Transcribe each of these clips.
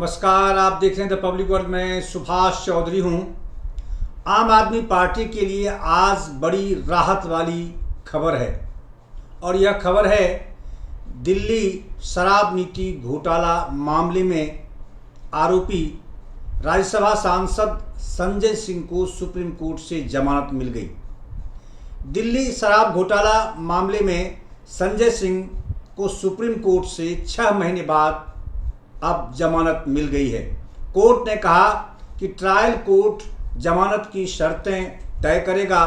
नमस्कार, आप देख रहे हैं द पब्लिक वर्ल्ड में सुभाष चौधरी हूं। आम आदमी पार्टी के लिए आज बड़ी राहत वाली खबर है और यह खबर है दिल्ली शराब नीति घोटाला मामले में आरोपी राज्यसभा सांसद संजय सिंह को सुप्रीम कोर्ट से जमानत मिल गई। दिल्ली शराब घोटाला मामले में संजय सिंह को सुप्रीम कोर्ट से 6 महीने बाद अब जमानत मिल गई है। कोर्ट ने कहा कि ट्रायल कोर्ट जमानत की शर्तें तय करेगा,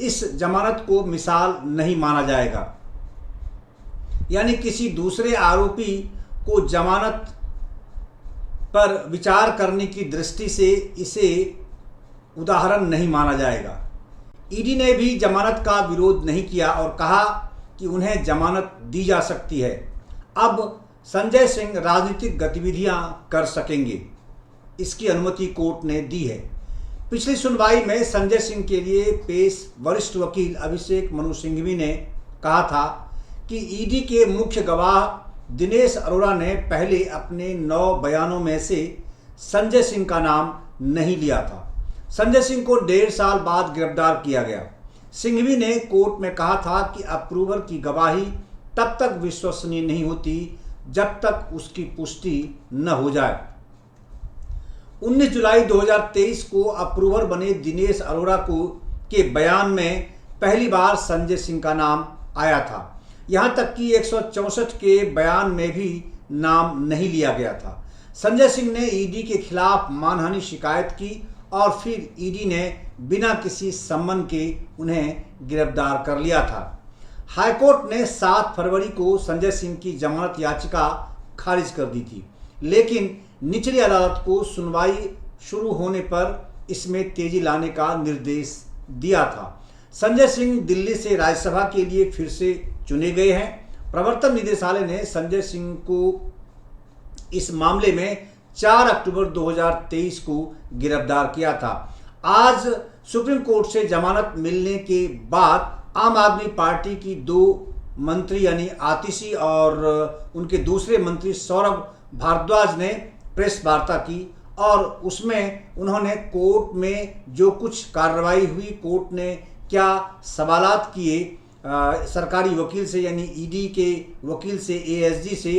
इस जमानत को मिसाल नहीं माना जाएगा। यानी किसी दूसरे आरोपी को जमानत पर विचार करने की दृष्टि से इसे उदाहरण नहीं माना जाएगा। ईडी ने भी जमानत का विरोध नहीं किया और कहा कि उन्हें जमानत दी जा सकती है। अब संजय सिंह राजनीतिक गतिविधियां कर सकेंगे, इसकी अनुमति कोर्ट ने दी है। पिछली सुनवाई में संजय सिंह के लिए पेश वरिष्ठ वकील अभिषेक मनु सिंघवी ने कहा था कि ईडी के मुख्य गवाह दिनेश अरोड़ा ने पहले अपने 9 बयानों में से संजय सिंह का नाम नहीं लिया था। संजय सिंह को 1.5 साल बाद गिरफ्तार किया गया। सिंघवी ने कोर्ट में कहा था कि अप्रूवर की गवाही तब तक विश्वसनीय नहीं होती जब तक उसकी पुष्टि न हो जाए। 19 जुलाई 2023 को अप्रूवर बने दिनेश अरोड़ा के बयान में पहली बार संजय सिंह का नाम आया था। यहां तक कि 164 के बयान में भी नाम नहीं लिया गया था। संजय सिंह ने ईडी के खिलाफ मानहानि शिकायत की और फिर ईडी ने बिना किसी सम्मन के उन्हें गिरफ्तार कर लिया था। हाईकोर्ट ने 7 फरवरी को संजय सिंह की जमानत याचिका खारिज कर दी थी, लेकिन निचली अदालत को सुनवाई शुरू होने पर इसमें तेजी लाने का निर्देश दिया था। संजय सिंह दिल्ली से राज्यसभा के लिए फिर से चुने गए हैं। प्रवर्तन निदेशालय ने संजय सिंह को इस मामले में 4 अक्टूबर 2023 को गिरफ्तार किया था। आज सुप्रीम कोर्ट से जमानत मिलने के बाद आम आदमी पार्टी की 2 मंत्री यानी आतिशी और उनके दूसरे मंत्री सौरभ भारद्वाज ने प्रेस वार्ता की और उसमें उन्होंने कोर्ट में जो कुछ कार्रवाई हुई, कोर्ट ने क्या सवालात किए सरकारी वकील से यानी ईडी के वकील से, एएसजी से,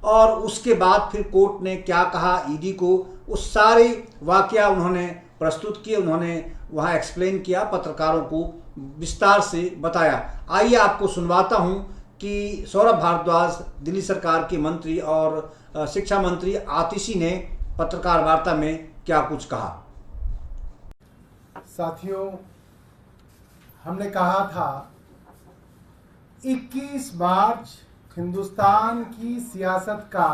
और उसके बाद फिर कोर्ट ने क्या कहा ईडी को, उस सारे वाकया उन्होंने प्रस्तुत किए। उन्होंने वहाँ एक्सप्लेन किया, पत्रकारों को विस्तार से बताया। आइए आपको सुनवाता हूं कि सौरभ भारद्वाज, दिल्ली सरकार के मंत्री, और शिक्षा मंत्री आतिशी ने पत्रकार वार्ता में क्या कुछ कहा। साथियों, हमने कहा था 21 मार्च हिंदुस्तान की सियासत का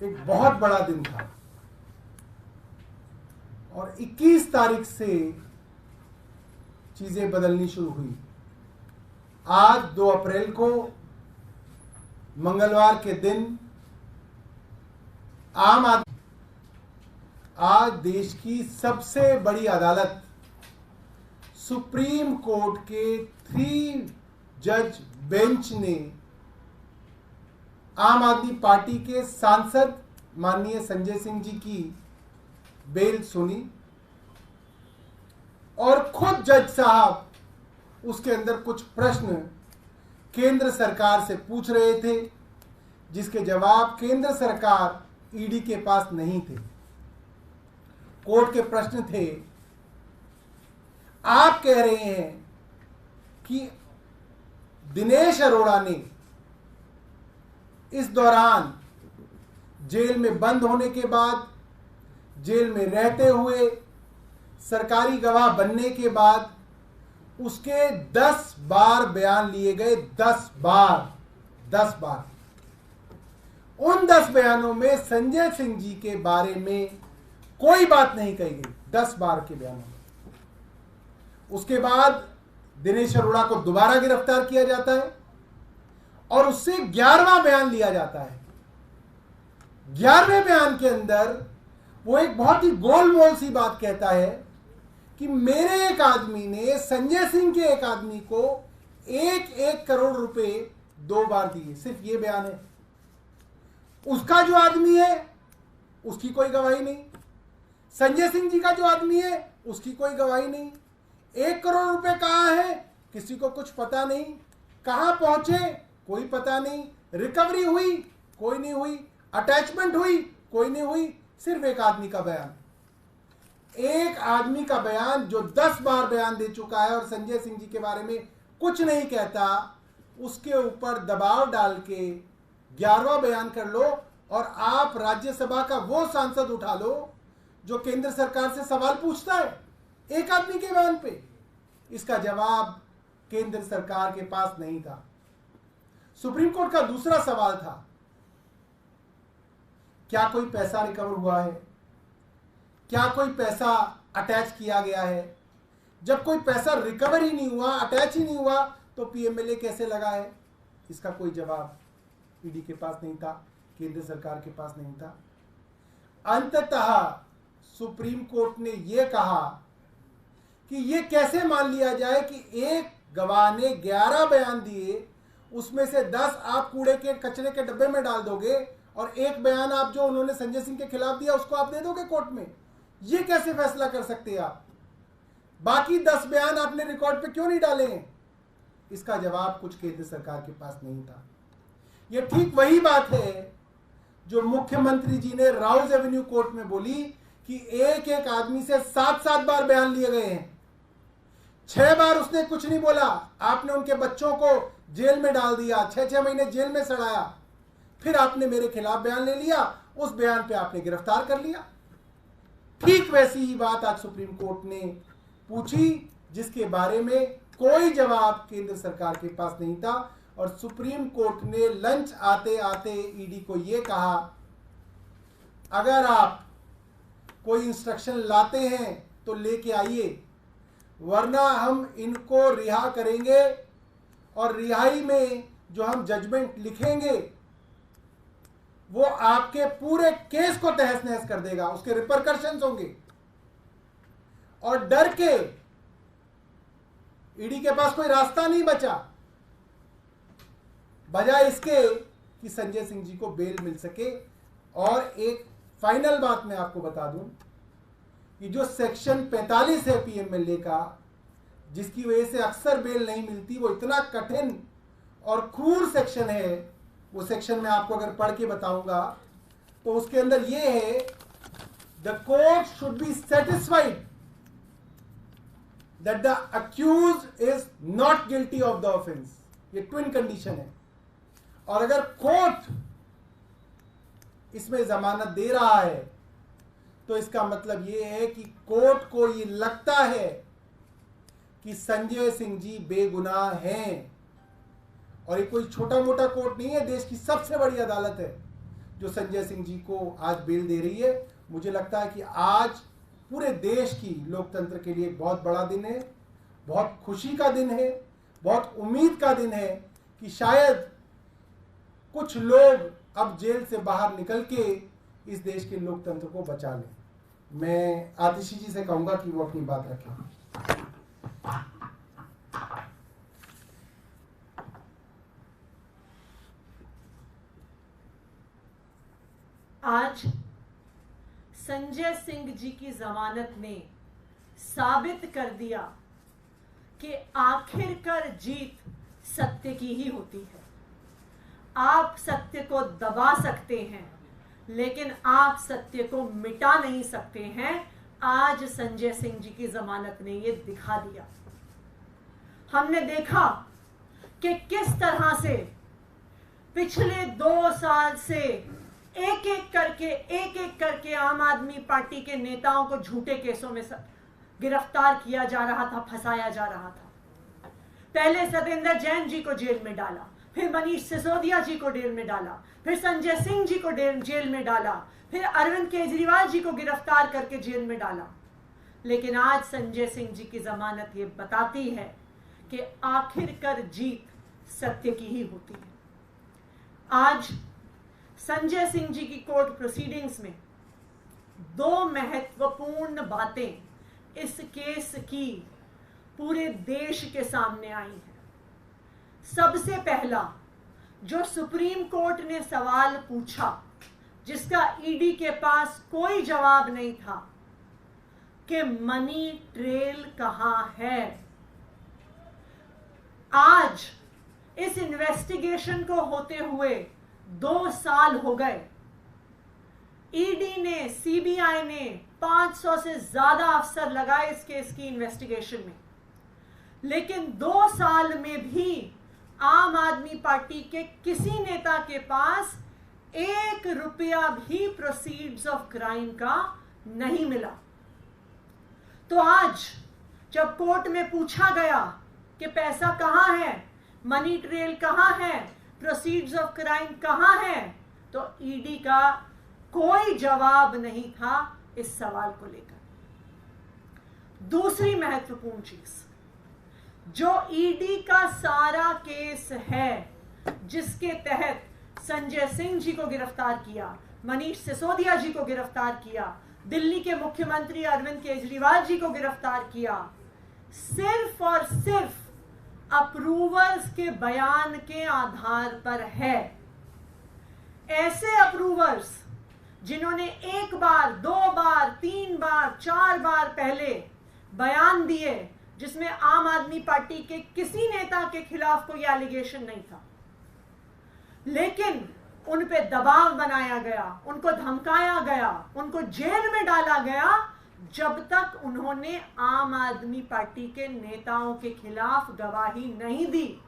एक बहुत बड़ा दिन था और 21 तारीख से चीजें बदलनी शुरू हुई। आज 2 अप्रैल को मंगलवार के दिन आज देश की सबसे बड़ी अदालत सुप्रीम कोर्ट के 3 जज बेंच ने आम आदमी पार्टी के सांसद माननीय संजय सिंह जी की बेल सुनी और खुद जज साहब उसके अंदर कुछ प्रश्न केंद्र सरकार से पूछ रहे थे, जिसके जवाब केंद्र सरकार ईडी के पास नहीं थे। कोर्ट के प्रश्न थे, आप कह रहे हैं कि दिनेश अरोड़ा ने इस दौरान जेल में बंद होने के बाद, जेल में रहते हुए, सरकारी गवाह बनने के बाद उसके 10 बार बयान लिए गए। 10 बार। उन 10 बयानों में संजय सिंह जी के बारे में कोई बात नहीं कही गई। 10 बार के बयानों में। उसके बाद दिनेश अरोड़ा को दोबारा गिरफ्तार किया जाता है और उससे 11वां बयान लिया जाता है। 11वें बयान के अंदर वो एक बहुत ही गोलमोल सी बात कहता है कि मेरे एक आदमी ने संजय सिंह के एक आदमी को 1 करोड़ रुपए 2 बार दिए। सिर्फ ये बयान है। उसका जो आदमी है उसकी कोई गवाही नहीं, संजय सिंह जी का जो आदमी है उसकी कोई गवाही नहीं। 1 करोड़ रुपए कहाँ है किसी को कुछ पता नहीं, कहाँ पहुंचे कोई पता नहीं, रिकवरी हुई कोई नहीं हुई, अटैचमेंट हुई कोई नहीं हुई। सिर्फ एक आदमी का बयान, एक आदमी का बयान जो 10 बार बयान दे चुका है और संजय सिंह जी के बारे में कुछ नहीं कहता, उसके ऊपर दबाव डाल के 11वां बयान कर लो और आप राज्यसभा का वो सांसद उठा लो जो केंद्र सरकार से सवाल पूछता है एक आदमी के बयान पे। इसका जवाब केंद्र सरकार के पास नहीं था। सुप्रीम कोर्ट का दूसरा सवाल था, क्या कोई पैसा रिकवर हुआ है, क्या कोई पैसा अटैच किया गया है? जब कोई पैसा रिकवर ही नहीं हुआ, अटैच ही नहीं हुआ, तो पीएमएलए कैसे लगा है? इसका कोई जवाब ईडी के पास नहीं था, केंद्र सरकार के पास नहीं था। अंततः सुप्रीम कोर्ट ने यह कहा कि यह कैसे मान लिया जाए कि एक गवाह ने 11 बयान दिए, उसमें से 10 आप कूड़े के कचरे के डब्बे में डाल दोगे और एक बयान आप जो उन्होंने संजय सिंह के खिलाफ दिया उसको आप दे दोगे कोर्ट में। ये कैसे फैसला कर सकते हैं आप? बाकी 10 बयान आपने रिकॉर्ड पे क्यों नहीं डाले हैं? इसका जवाब कुछ केंद्र सरकार के पास नहीं था। यह ठीक वही बात है जो मुख्यमंत्री जी ने राउज एवेन्यू कोर्ट में बोली कि एक एक आदमी से 7-7 बार बयान लिए गए हैं, 6 बार उसने कुछ नहीं बोला, आपने उनके बच्चों को जेल में डाल दिया, 6-6 महीने जेल में सड़ाया, फिर आपने मेरे खिलाफ बयान ले लिया, उस बयान पे आपने गिरफ्तार कर लिया। ठीक वैसी ही बात आज सुप्रीम कोर्ट ने पूछी जिसके बारे में कोई जवाब केंद्र सरकार के पास नहीं था। और सुप्रीम कोर्ट ने लंच आते आते ईडी को यह कहा, अगर आप कोई इंस्ट्रक्शन लाते हैं तो लेके आइए, वरना हम इनको रिहा करेंगे और रिहाई में जो हम जजमेंट लिखेंगे वो आपके पूरे केस को तहस नहस कर देगा, उसके रिपरकशंस होंगे। और डर के ईडी के पास कोई रास्ता नहीं बचा, बजाय इसके कि संजय सिंह जी को बेल मिल सके। और एक फाइनल बात मैं आपको बता दूं कि जो सेक्शन 45 है पीएमएलए का, जिसकी वजह से अक्सर बेल नहीं मिलती, वो इतना कठिन और क्रूर सेक्शन है। वो सेक्शन मैं आपको अगर पढ़ के बताऊंगा तो उसके अंदर ये है, the court should be satisfied that the accused is not guilty of the offence. ये ट्विन कंडीशन है। और अगर कोर्ट इसमें जमानत दे रहा है तो इसका मतलब यह है कि कोर्ट को ये लगता है कि संजय सिंह जी बेगुनाह हैं। और ये कोई छोटा मोटा कोर्ट नहीं है, देश की सबसे बड़ी अदालत है जो संजय सिंह जी को आज बेल दे रही है। मुझे लगता है कि आज पूरे देश की लोकतंत्र के लिए एक बहुत बड़ा दिन है, बहुत खुशी का दिन है, बहुत उम्मीद का दिन है कि शायद कुछ लोग अब जेल से बाहर निकल के इस देश के लोकतंत्र को बचा लें। मैं आतिशी जी से कहूंगा कि वो अपनी बात रखें। आज संजय सिंह जी की जमानत ने साबित कर दिया कि आखिरकार जीत सत्य की ही होती है। आप सत्य को दबा सकते हैं लेकिन आप सत्य को मिटा नहीं सकते हैं। आज संजय सिंह जी की जमानत ने यह दिखा दिया। हमने देखा कि किस तरह से पिछले 2 साल से एक एक करके आम आदमी पार्टी के नेताओं को झूठे केसों में गिरफ्तार किया जा रहा था, फंसाया जा रहा था। पहले सत्येंद्र जैन जी को जेल में डाला, फिर मनीष सिसोदिया जी को जेल में डाला, फिर संजय सिंह जी को जेल में डाला, फिर अरविंद केजरीवाल जी को गिरफ्तार करके जेल में डाला। लेकिन आज संजय सिंह जी की जमानत ये बताती है कि आखिरकार जीत सत्य की ही होती है। आज संजय सिंह जी की कोर्ट प्रोसीडिंग्स में 2 महत्वपूर्ण बातें इस केस की पूरे देश के सामने आई हैं। सबसे पहला, जो सुप्रीम कोर्ट ने सवाल पूछा जिसका ईडी के पास कोई जवाब नहीं था कि मनी ट्रेल कहां है। आज इस इन्वेस्टिगेशन को होते हुए 2 साल हो गए। ईडी ने, सीबीआई ने 500 से ज्यादा अफसर लगाए इस केस की इन्वेस्टिगेशन में, लेकिन 2 साल में भी आम आदमी पार्टी के किसी नेता के पास 1 रुपया भी प्रोसीड्स ऑफ क्राइम का नहीं मिला। तो आज जब कोर्ट में पूछा गया कि पैसा कहां है, मनी ट्रेल कहां है, प्रोसीड्स ऑफ क्राइम कहां है, तो ईडी का कोई जवाब नहीं था इस सवाल को लेकर। दूसरी महत्वपूर्ण चीज, जो ईडी का सारा केस है जिसके तहत संजय सिंह जी को गिरफ्तार किया, मनीष सिसोदिया जी को गिरफ्तार किया, दिल्ली के मुख्यमंत्री अरविंद केजरीवाल जी को गिरफ्तार किया, सिर्फ और सिर्फ अप्रूवर्स के बयान के आधार पर है। ऐसे अप्रूवर्स जिन्होंने 1 बार, 2 बार, 3 बार, 4 बार पहले बयान दिए जिसमें आम आदमी पार्टी के किसी नेता के खिलाफ कोई एलिगेशन नहीं था, लेकिन उन पे दबाव बनाया गया, उनको धमकाया गया, उनको जेल में डाला गया जब तक उन्होंने आम आदमी पार्टी के नेताओं के खिलाफ गवाही नहीं दी।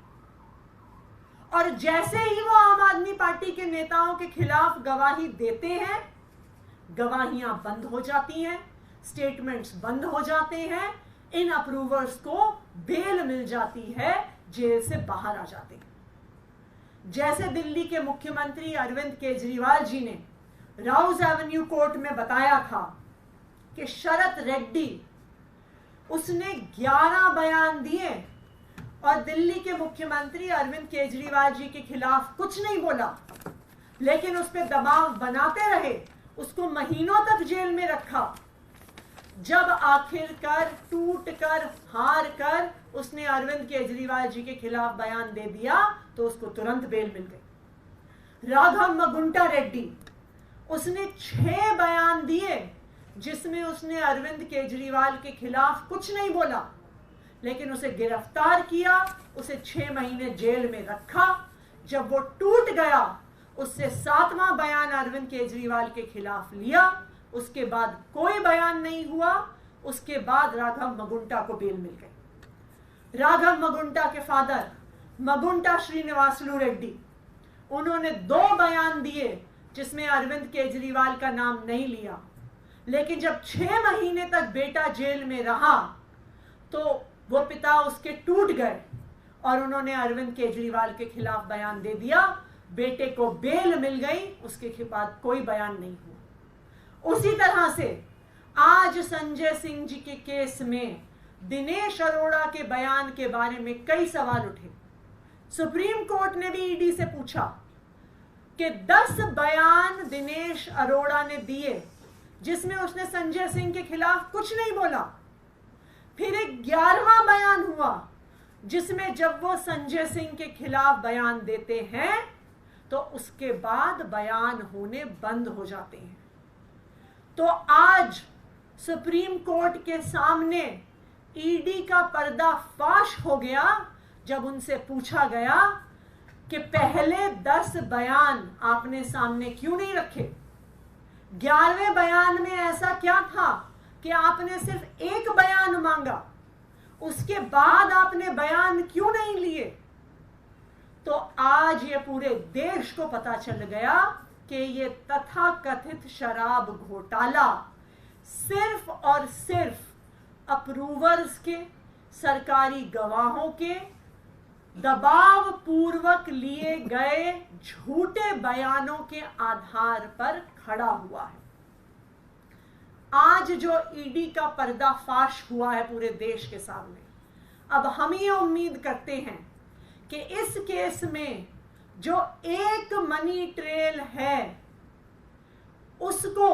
और जैसे ही वो आम आदमी पार्टी के नेताओं के खिलाफ गवाही देते हैं, गवाहियां बंद हो जाती हैं, स्टेटमेंट्स बंद हो जाते हैं, इन अप्रूवर्स को बेल मिल जाती है, जेल से बाहर आ जाते हैं। जैसे दिल्ली के मुख्यमंत्री अरविंद केजरीवाल जी ने राउज एवेन्यू कोर्ट में बताया था कि शरत रेड्डी, उसने 11 बयान दिए और दिल्ली के मुख्यमंत्री अरविंद केजरीवाल जी के खिलाफ कुछ नहीं बोला, लेकिन उस पर दबाव बनाते रहे, उसको महीनों तक जेल में रखा। जब आखिरकार टूट कर, हार कर उसने अरविंद केजरीवाल जी के खिलाफ बयान दे दिया तो उसको तुरंत बेल मिल गई। राघव मगुंटा रेड्डी, उसने 6 बयान दिए जिसमें उसने अरविंद केजरीवाल के खिलाफ कुछ नहीं बोला, लेकिन उसे गिरफ्तार किया, उसे 6 महीने जेल में रखा। जब वो टूट गया, उससे 7वां बयान अरविंद केजरीवाल के खिलाफ लिया, उसके बाद कोई बयान नहीं हुआ। उसके बाद राघव मगुंटा को बेल मिल गई। राघव मगुंटा के फादर मगुंटा श्रीनिवासलू रेड्डी, उन्होंने 2 बयान दिए जिसमें अरविंद केजरीवाल का नाम नहीं लिया, लेकिन जब 6 महीने तक बेटा जेल में रहा तो वो पिता उसके टूट गए और उन्होंने अरविंद केजरीवाल के खिलाफ बयान दे दिया। बेटे को बेल मिल गई, उसके बाद कोई बयान नहीं हुआ। उसी तरह से आज संजय सिंह जी के केस में दिनेश अरोड़ा के बयान के बारे में कई सवाल उठे। सुप्रीम कोर्ट ने भी ईडी से पूछा कि 10 बयान दिनेश अरोड़ा ने दिए जिसमें उसने संजय सिंह के खिलाफ कुछ नहीं बोला। फिर एक 11वां बयान हुआ जिसमें जब वो संजय सिंह के खिलाफ बयान देते हैं तो उसके बाद बयान होने बंद हो जाते हैं। तो आज सुप्रीम कोर्ट के सामने ईडी का पर्दाफाश हो गया जब उनसे पूछा गया कि पहले 10 बयान आपने सामने क्यों नहीं रखे? 11वें बयान में ऐसा क्या था कि आपने सिर्फ 1 बयान मांगा? उसके बाद आपने बयान क्यों नहीं लिए? तो आज ये पूरे देश को पता चल गया कि ये तथाकथित शराब घोटाला सिर्फ और सिर्फ अप्रूवर्स के, सरकारी गवाहों के दबाव पूर्वक लिए गए झूठे बयानों के आधार पर खड़ा हुआ है। आज जो ईडी का पर्दाफाश हुआ है पूरे देश के सामने, अब हम ये उम्मीद करते हैं कि इस केस में जो एक मनी ट्रेल है उसको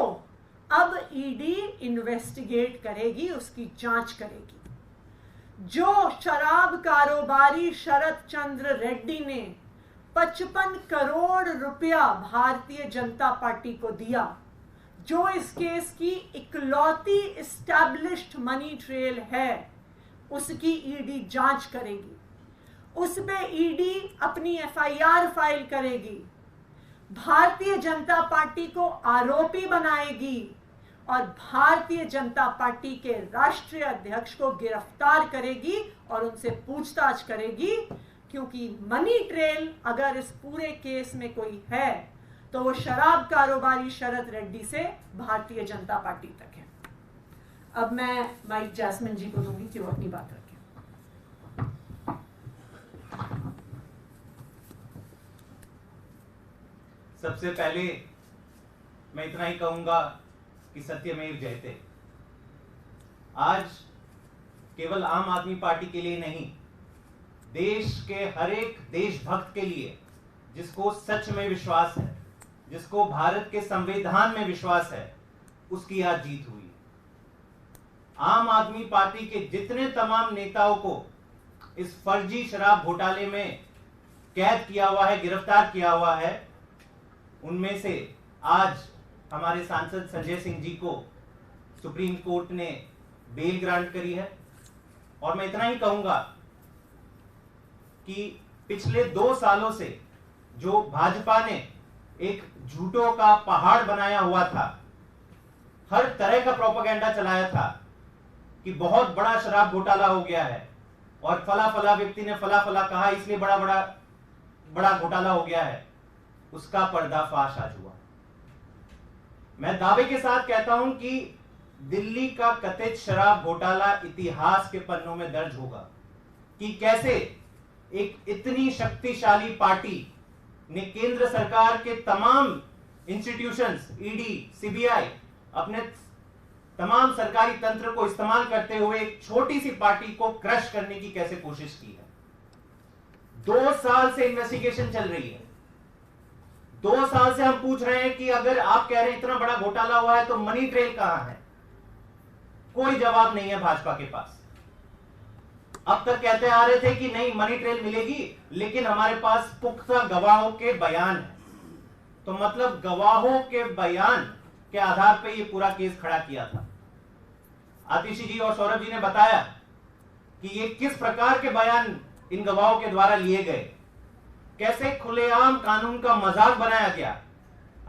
अब ईडी इन्वेस्टिगेट करेगी, उसकी जांच करेगी। जो शराब कारोबारी शरद चंद्र रेड्डी ने 55 करोड़ रुपया भारतीय जनता पार्टी को दिया, जो इस केस की इकलौती एस्टैब्लिश्ड मनी ट्रेल है, उसकी ईडी जांच करेगी। उस पे ईडी अपनी एफआईआर फाइल करेगी, भारतीय जनता पार्टी को आरोपी बनाएगी और भारतीय जनता पार्टी के राष्ट्रीय अध्यक्ष को गिरफ्तार करेगी और उनसे पूछताछ करेगी, क्योंकि मनी ट्रेल अगर इस पूरे केस में कोई है तो वो शराब कारोबारी शरद रेड्डी से भारतीय जनता पार्टी तक है। अब मैं माइक जैस्मिन जी को दूंगी कि वो अपनी बात रखें। सबसे पहले मैं इतना ही कहूंगा कि सत्यमेव जयते। आज केवल आम आदमी पार्टी के लिए नहीं, देश के हर एक देशभक्त के लिए, जिसको सच में विश्वास है, जिसको भारत के संविधान में विश्वास है, उसकी आज जीत हुई। आम आदमी पार्टी के जितने तमाम नेताओं को इस फर्जी शराब घोटाले में कैद किया हुआ है, गिरफ्तार किया हुआ है, उनमें से आज हमारे सांसद संजय सिंह जी को सुप्रीम कोर्ट ने बेल ग्रांट करी है। और मैं इतना ही कहूंगा कि पिछले 2 सालों से जो भाजपा ने एक झूठों का पहाड़ बनाया हुआ था, हर तरह का प्रोपेगेंडा चलाया था कि बहुत बड़ा शराब घोटाला हो गया है और फला फला व्यक्ति ने फला फला कहा इसलिए बड़ा घोटाला हो गया है, उसका पर्दाफाश आज हुआ। मैं दावे के साथ कहता हूं कि दिल्ली का कथित शराब घोटाला इतिहास के पन्नों में दर्ज होगा कि कैसे एक इतनी शक्तिशाली पार्टी ने केंद्र सरकार के तमाम इंस्टीट्यूशंस, ईडी, सीबीआई, अपने तमाम सरकारी तंत्र को इस्तेमाल करते हुए एक छोटी सी पार्टी को क्रश करने की कैसे कोशिश की है। 2 साल से इन्वेस्टिगेशन चल रही है। 2 साल से हम पूछ रहे हैं कि अगर आप कह रहे हैं इतना बड़ा घोटाला हुआ है तो मनी ट्रेल कहां है? कोई जवाब नहीं है भाजपा के पास। अब तक कहते आ रहे थे कि नहीं मनी ट्रेल मिलेगी, लेकिन हमारे पास पुख्ता गवाहों के बयान है। तो मतलब गवाहों के बयान के आधार पर यह पूरा केस खड़ा किया था। आतिशी जी और सौरभ जी ने बताया कि ये किस प्रकार के बयान इन गवाहों के द्वारा लिए गए, कैसे खुलेआम कानून का मजाक बनाया गया।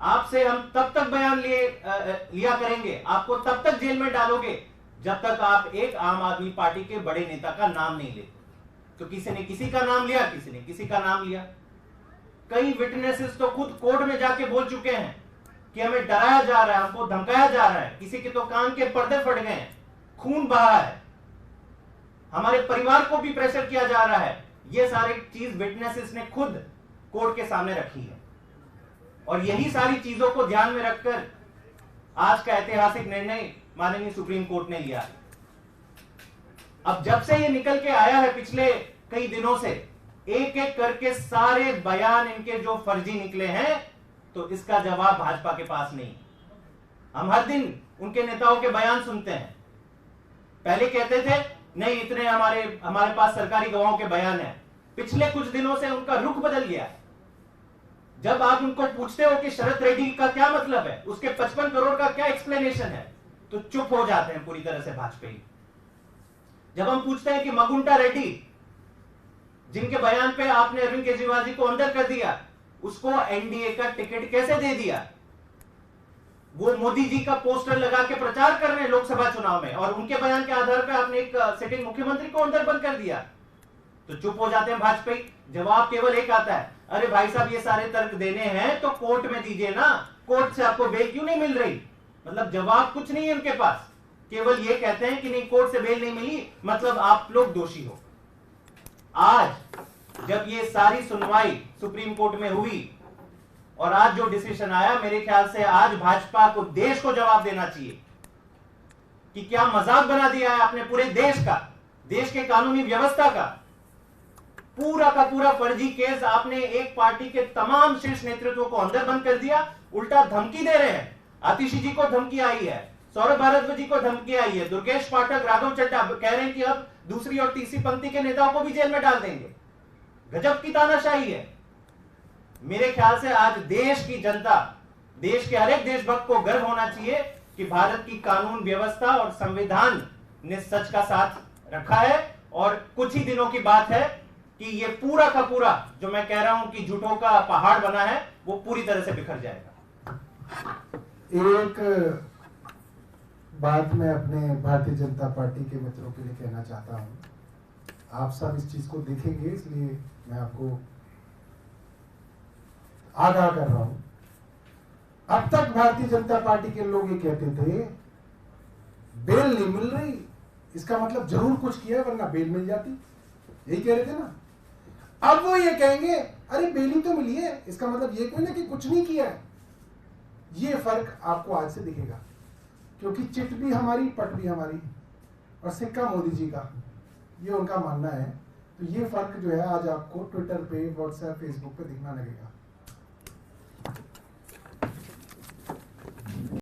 आपसे हम तब तक बयान लिया करेंगे, आपको तब तक जेल में डालोगे जब तक आप एक आम आदमी पार्टी के बड़े नेता का नाम नहीं लेते। तो किसी ने किसी का नाम लिया, किसी ने किसी का नाम लिया। कई विटनेसेस तो खुद कोर्ट में जाके बोल चुके हैं कि हमें डराया जा रहा है, हमको धमकाया जा रहा है, किसी के तो कान के पर्दे फट गए हैं, खून बहा है, हमारे परिवार को भी प्रेशर किया जा रहा है। ये सारी चीज विटनेसेस ने खुद कोर्ट के सामने रखी है। और यही सारी चीजों को ध्यान में रखकर आज का ऐतिहासिक निर्णय माननीय सुप्रीम कोर्ट ने लिया। अब जब से ये निकल के आया है पिछले कई दिनों से, एक एक करके सारे बयान इनके जो फर्जी निकले हैं, तो इसका जवाब भाजपा के पास नहीं। हम हर दिन उनके नेताओं के बयान सुनते हैं। पहले कहते थे नहीं इतने हमारे पास सरकारी गवाहों के बयान है। पिछले कुछ दिनों से उनका रुख बदल गया। जब आप उनको पूछते हो कि शरद रेड्डी का क्या मतलब है, उसके 55 करोड़ का क्या एक्सप्लेनेशन है, तो चुप हो जाते हैं पूरी तरह से भाजपाई। जब हम पूछते हैं कि मकुंटा रेड्डी, जिनके बयान पे आपने अरविंद केजरीवाल जी को अंदर कर दिया, उसको एनडीए का टिकट कैसे दे दिया, वो मोदी जी का पोस्टर लगा के प्रचार कर रहे हैं लोकसभा चुनाव में, और उनके बयान के आधार पर आपने एक सिटिंग मुख्यमंत्री को अंदर बंद कर दिया, तो चुप हो जाते हैं भाजपाई। जवाब केवल एक आता है, अरे भाई साहब ये सारे तर्क देने हैं तो कोर्ट में दीजिए ना, कोर्ट से आपको बेल क्यों नहीं मिल रही? मतलब जवाब कुछ नहीं है उनके पास, केवल ये कहते हैं कि नहीं कोर्ट से बेल नहीं मिली मतलब आप लोग दोषी हो। आज जब ये सारी सुनवाई सुप्रीम कोर्ट में हुई और आज जो डिसीजन आया, मेरे ख्याल से आज भाजपा को, देश को जवाब देना चाहिए कि क्या मजाक बना दिया है आपने पूरे देश का, देश के कानूनी व्यवस्था का। पूरा का पूरा फर्जी केस आपने एक पार्टी के तमाम शीर्ष नेतृत्व को अंदर बंद कर दिया, उल्टा धमकी दे रहे हैं। आतिशी जी को धमकी आई है, सौरभ भारद्वाज जी को धमकी आई है, दुर्गेश पाठक, राघव चड्ढा कह रहे हैं कि अब दूसरी और तीसरी पंक्ति के नेताओं को भी जेल में डाल देंगे। गजब की तानाशाही है। मेरे ख्याल से आज देश की जनता, देश के हर एक देशभक्त को गर्व होना चाहिए कि भारत की कानून व्यवस्था और संविधान ने सच का साथ रखा है। और कुछ ही दिनों की बात है कि ये पूरा का पूरा जो मैं कह रहा हूं कि झूठों का पहाड़ बना है वो पूरी तरह से बिखर जाएगा। एक बात मैं अपने भारतीय जनता पार्टी के मित्रों के लिए कहना चाहता हूं। आप सब इस चीज को देखेंगे, इसलिए मैं आपको आगाह कर रहा हूं। अब तक भारतीय जनता पार्टी के लोग ये कहते थे बेल नहीं मिल रही, इसका मतलब जरूर कुछ किया वरना बेल मिल जाती, यही कह रहे थे ना। अब वो ये कहेंगे अरे बेल ही तो मिली है, इसका मतलब ये कोई ना कि कुछ नहीं किया है। ये फर्क आपको आज से दिखेगा, क्योंकि चिट भी हमारी, पट भी हमारी, और सिक्का मोदी जी का, ये उनका मानना है। तो ये फर्क जो है आज आपको ट्विटर पे, व्हाट्सएप, फेसबुक पे दिखना लगेगा।